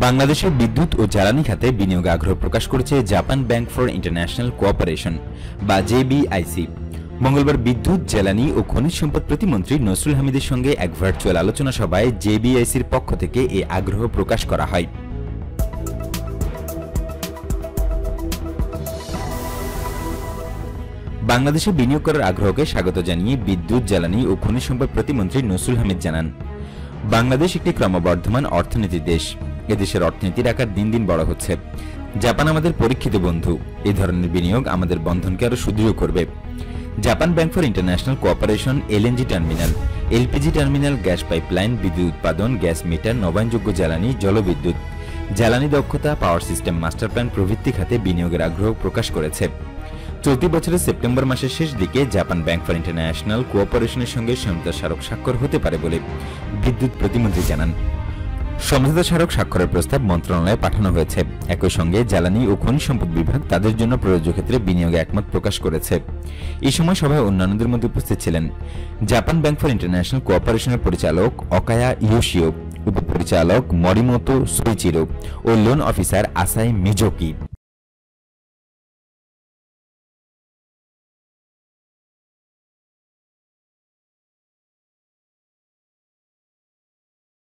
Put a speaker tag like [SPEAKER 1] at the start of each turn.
[SPEAKER 1] বাংলাদেশের বিদ্যুৎ ও জ্বালানি খাতে বিনিয়োগে আগ্রহ প্রকাশ করেছে Japan bank for international cooperation বা জেবিআইসি। মঙ্গলবার বিদ্যুৎ, জ্বালানি ও খনিজ সম্পদ প্রতিমন্ত্রী নসরুল হামিদের সঙ্গে এক ভার্চুয়াল আলোচনা সভায় জেবিআইসির পক্ষ থেকে এই আগ্রহ প্রকাশ করা হয়। বাংলাদেশে বিনিয়োগ করার আগ্রহকে স্বাগত জানিয়ে বিদ্যুৎ, জ্বালানি ও খনিজ সম্পদ প্রতিমন্ত্রী নসরুল হামিদ জানান, বাংলাদেশ একটি ক্রমবর্ধমান অর্থনীতির দেশ। এদেশের অর্থনীতির আকার দিন দিন বড় হচ্ছে। জাপান আমাদের পরীক্ষিত বন্ধু। এই ধরনের বিনিয়োগ আমাদের বন্ধনকে আরও সুদৃঢ় করবে। Japan bank for international cooperation LNG terminal, LPG terminal, gas pipeline, বিদ্যুৎ উৎপাদন, গ্যাস মিটার, নবায়নযোগ্য জ্বালানি, জলবিদ্যুৎ, জ্বালানি দক্ষতা, পাওয়ার সিস্টেম মাস্টার প্ল্যান প্রভৃতি খাতে বিনিয়োগের আগ্রহ প্রকাশ করেছে। চলতি বছরের সেপ্টেম্বর মাসের শেষ দিকে জাপান ব্যাংক ফর ইন্টারন্যাশনাল কোঅপারেশনের সঙ্গে সমঝোতা স্মারক স্বাক্ষর হতে পারে বলে বিদ্যুৎ প্রতিমন্ত্রী জানান। সমঝোতা স্মারক স্বাক্ষরের প্রস্তাব মন্ত্রণালয়ে পাঠানো হয়েছে। একই সঙ্গে জ্বালানি ও খনিজ সম্পদ বিভাগ তাদের জন্য প্রযোজ্য ক্ষেত্রে বিনিয়োগে একমত প্রকাশ করেছে। এই সময় সভায় অন্যান্যদের মধ্যে উপস্থিত ছিলেন জাপান ব্যাংক ফর ইন্টারন্যাশনাল কোঅপারেশনের পরিচালক অকায়া ইয়োশিও, উপপরিচালক মরিমোতো সুইচিরো ও লোন অফিসার আসাই মিজোকি।